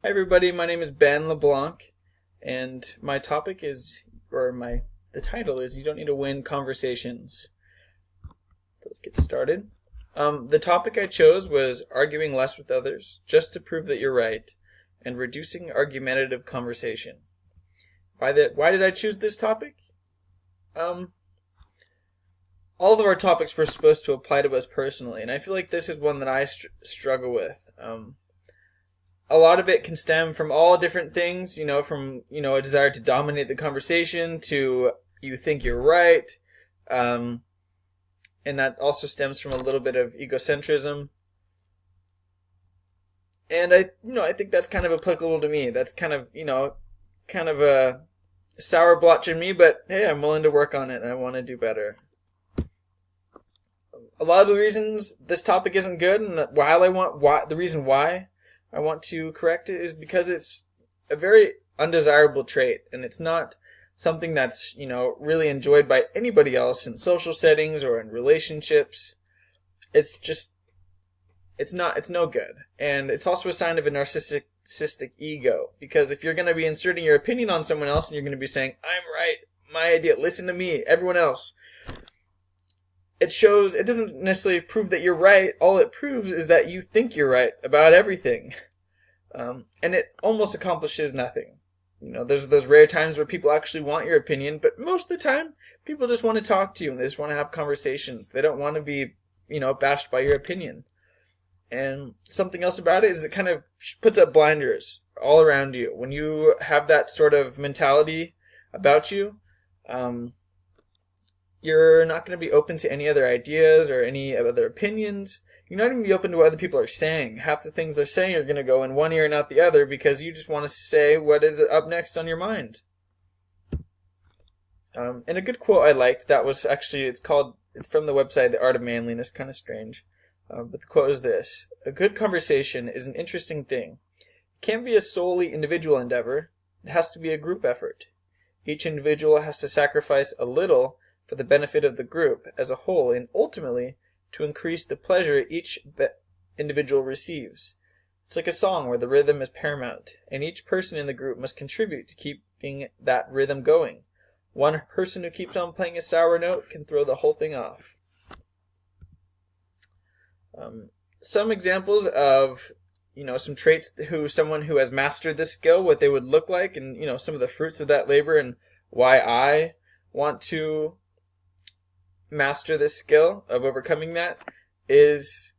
Hi everybody, my name is Ben LeBlanc, and my topic is, the title is, You Don't Need to Win Conversations. So let's get started. The topic I chose was arguing less with others, just to prove that you're right, and reducing argumentative conversation. Why did I choose this topic? All of our topics were supposed to apply to us personally, and I feel like this is one that I struggle with. A lot of it can stem from all different things, from a desire to dominate the conversation to you think you're right, and that also stems from a little bit of egocentrism. And I think that's kind of applicable to me. That's kind of a sour blotch in me, but hey, I'm willing to work on it and I want to do better. A lot of the reasons this topic isn't good, and the reason why I want to correct it is because it's a very undesirable trait, and it's not something that's, really enjoyed by anybody else in social settings or in relationships. It's no good. And it's also a sign of a narcissistic ego, because if you're going to be inserting your opinion on someone else and you're going to be saying, I'm right, my idea, listen to me, everyone else, it doesn't necessarily prove that you're right. All it proves is that you think you're right about everything. And it almost accomplishes nothing. There's those rare times where people actually want your opinion, but most of the time, people just want to talk to you and they just want to have conversations. They don't want to be, bashed by your opinion. And something else about it is it kind of puts up blinders all around you. When you have that sort of mentality about you, you're not going to be open to any other ideas or any other opinions. You're not even going to be open to what other people are saying. Half the things they're saying are going to go in one ear and out the other because you just want to say what is up next on your mind. And a good quote I liked that was actually, it's from the website The Art of Manliness, kind of strange. But the quote is this: "A good conversation is an interesting thing. It can't be a solely individual endeavor. It has to be a group effort. Each individual has to sacrifice a little for the benefit of the group as a whole, and ultimately to increase the pleasure each individual receives. It's like a song where the rhythm is paramount, and each person in the group must contribute to keeping that rhythm going. One person who keeps on playing a sour note can throw the whole thing off." Some examples of some traits someone who has mastered this skill, what they would look like, and some of the fruits of that labor, and why I want to master this skill of overcoming that is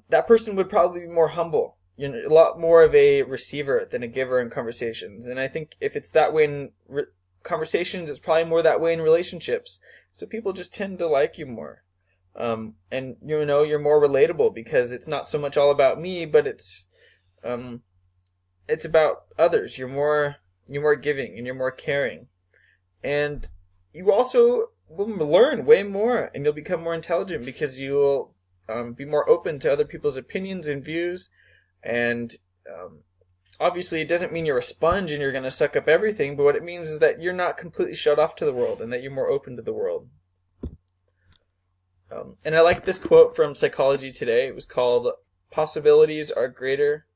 that person would probably be more humble, a lot more of a receiver than a giver in conversations. And I think if it's that way in conversations, it's probably more that way in relationships. So people just tend to like you more. And you're more relatable because it's not so much all about me, but it's about others. You're more giving and you're more caring. And you also will learn way more, and you'll become more intelligent because you'll be more open to other people's opinions and views. And obviously, it doesn't mean you're a sponge and you're going to suck up everything, but what it means is that you're not completely shut off to the world and that you're more open to the world. And I like this quote from Psychology Today. It was called, "Possibilities are greater."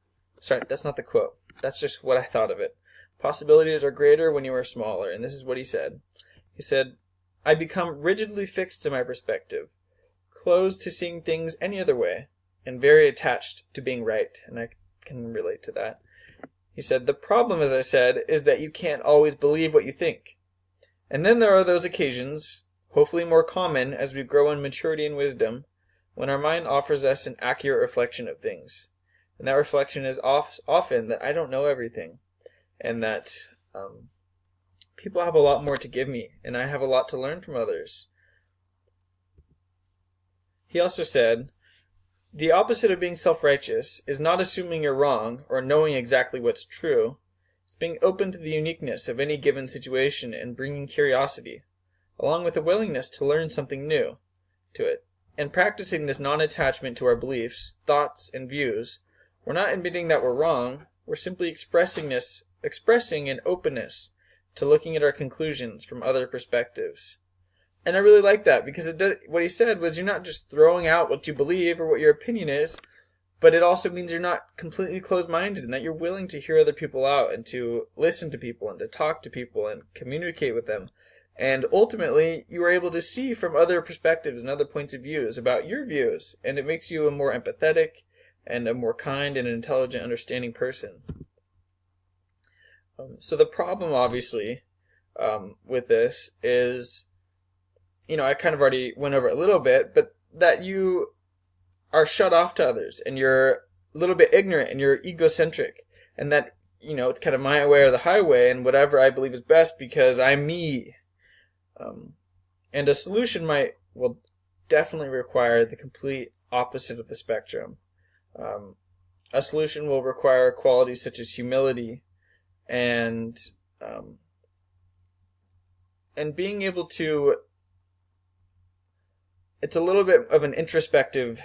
Sorry, that's not the quote. That's just what I thought of it. "Possibilities are greater when you are smaller." And this is what he said. He said, "I become rigidly fixed to my perspective, closed to seeing things any other way, and very attached to being right." And I can relate to that. He said, "The problem, as I said, is that you can't always believe what you think. And then there are those occasions, hopefully more common as we grow in maturity and wisdom, when our mind offers us an accurate reflection of things. And that reflection is often that I don't know everything, and that people have a lot more to give me, and I have a lot to learn from others." He also said, "The opposite of being self-righteous is not assuming you're wrong or knowing exactly what's true. It's being open to the uniqueness of any given situation and bringing curiosity, along with a willingness to learn something new, to it. And practicing this non-attachment to our beliefs, thoughts, and views, we're not admitting that we're wrong, we're simply expressing an openness to looking at our conclusions from other perspectives." And I really like that because what he said was, you're not just throwing out what you believe or what your opinion is, but it also means you're not completely closed-minded and that you're willing to hear other people out and to listen to people and to talk to people and communicate with them. And ultimately, you are able to see from other perspectives and other points of views about your views, and it makes you a more empathetic and a more kind and intelligent, understanding person. So the problem, obviously, with this is, I kind of already went over it a little bit, but that you are shut off to others, and you're a little bit ignorant, and you're egocentric, and that, it's kind of my way or the highway, and whatever I believe is best because I'm me. And a solution will definitely require the complete opposite of the spectrum. A solution will require qualities such as humility and being able to, it's a little bit of an introspective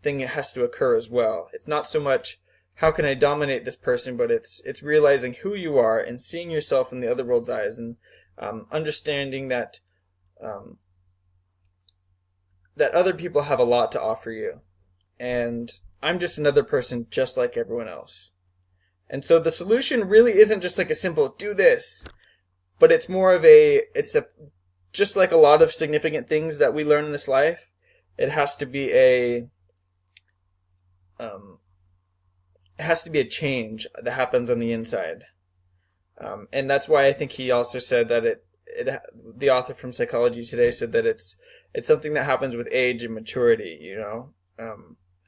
thing that has to occur as well. It's not so much how can I dominate this person, but it's realizing who you are and seeing yourself in the other world's eyes, and understanding that that other people have a lot to offer you, and I'm just another person just like everyone else. And so the solution really isn't just like a simple do this, but it's more of just like a lot of significant things that we learn in this life, it has to be a change that happens on the inside. And that's why I think he also said that the author from Psychology Today said that it's something that happens with age and maturity.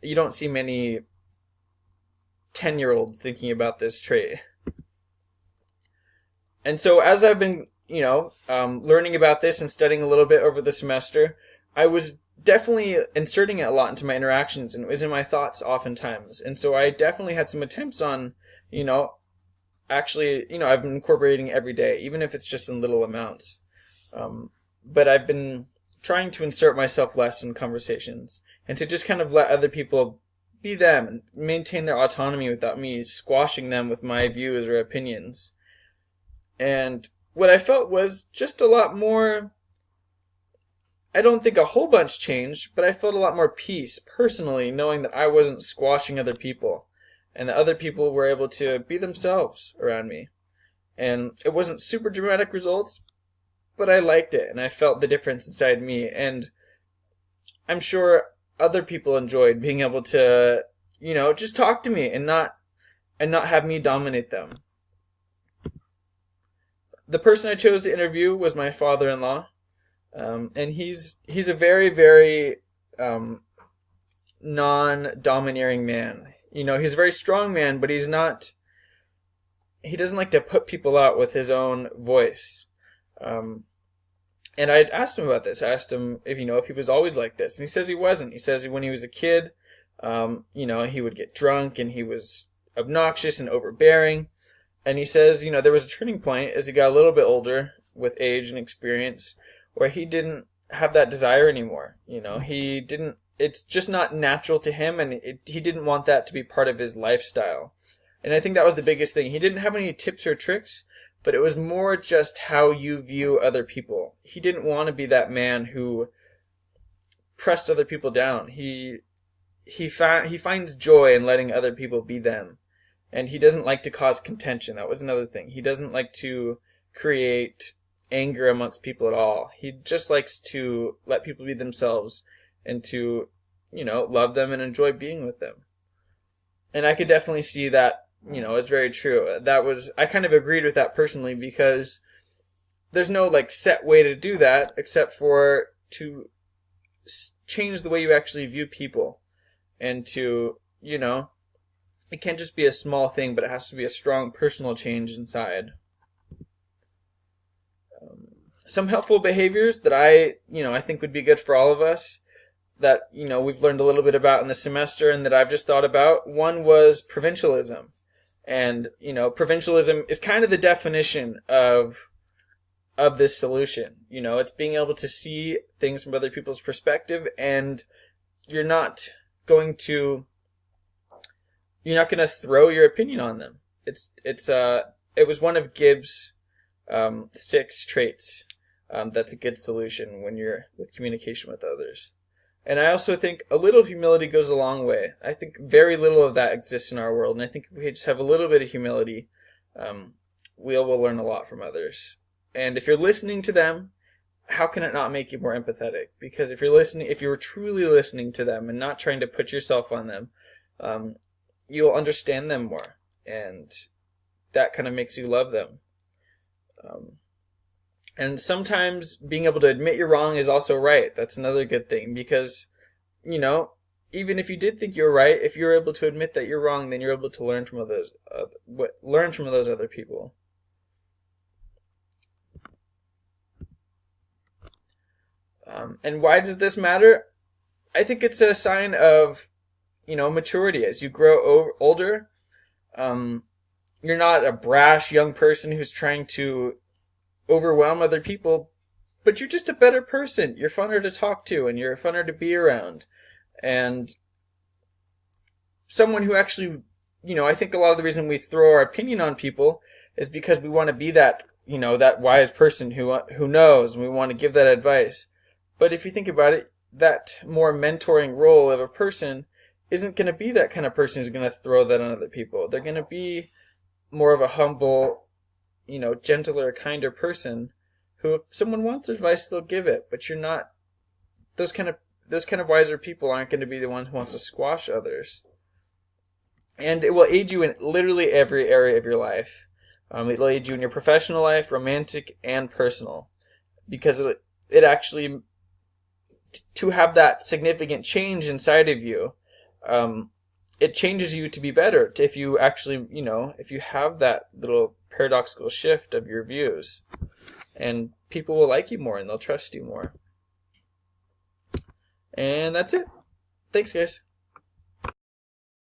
You don't see many 10-year-olds thinking about this trait. And so as I've been, learning about this and studying a little bit over the semester, I was definitely inserting it a lot into my interactions, and it was in my thoughts oftentimes. And so I definitely had some attempts on, actually, I've been incorporating it every day, even if it's just in little amounts. But I've been trying to insert myself less in conversations and to just kind of let other people be them and maintain their autonomy without me squashing them with my views or opinions. And what I felt was just a lot more, I don't think a whole bunch changed, but I felt a lot more peace personally, knowing that I wasn't squashing other people and that other people were able to be themselves around me. And it wasn't super dramatic results, but I liked it and I felt the difference inside me. And I'm sure other people enjoyed being able to, just talk to me and not have me dominate them. The person I chose to interview was my father-in-law. And he's a very, very non-domineering man. He's a very strong man, but he doesn't like to put people out with his own voice. And I asked him about this. I asked him if he was always like this. And he says he wasn't. He says when he was a kid, he would get drunk and he was obnoxious and overbearing. And he says, there was a turning point as he got a little bit older with age and experience where he didn't have that desire anymore. It's just not natural to him, and he didn't want that to be part of his lifestyle. And I think that was the biggest thing. He didn't have any tips or tricks, but it was more just how you view other people. He didn't want to be that man who pressed other people down. He finds joy in letting other people be them. And he doesn't like to cause contention. That was another thing. He doesn't like to create anger amongst people at all. He just likes to let people be themselves and to, love them and enjoy being with them. And I could definitely see that, as very true. I kind of agreed with that personally because there's no set way to do that except for to change the way you actually view people and to, it can't just be a small thing, but it has to be a strong personal change inside. Some helpful behaviors that I think would be good for all of us that, we've learned a little bit about in the semester and that I've just thought about. One was provincialism. And, provincialism is kind of the definition of this solution. It's being able to see things from other people's perspective, and you're not going to throw your opinion on them. It was one of Gibbs' 6 traits. That's a good solution when you're with communication with others. And I also think a little humility goes a long way. I think very little of that exists in our world, and I think if we just have a little bit of humility, we will learn a lot from others. And if you're listening to them, how can it not make you more empathetic? Because if you're truly listening to them and not trying to put yourself on them, you'll understand them more, and that kind of makes you love them. And sometimes being able to admit you're wrong is also right. That's another good thing, because, even if you did think you're right, if you're able to admit that you're wrong, then you're able to learn from those other people. And why does this matter? I think it's a sign of, maturity. As you grow older, you're not a brash young person who's trying to overwhelm other people, but you're just a better person. You're funner to talk to, and you're funner to be around. And someone who actually, I think a lot of the reason we throw our opinion on people is because we want to be that, that wise person who knows, and we want to give that advice. But if you think about it, that more mentoring role of a person isn't going to be that kind of person who's going to throw that on other people. They're going to be more of a humble, gentler, kinder person who, if someone wants advice, they'll give it. But you're not, those kind of wiser people aren't going to be the one who wants to squash others. And it will aid you in literally every area of your life. It'll aid you in your professional life, romantic, and personal. Because it actually, to have that significant change inside of you, it changes you to be better. If you actually, if you have that little paradoxical shift of your views, and people will like you more and they'll trust you more. And that's it. Thanks, guys.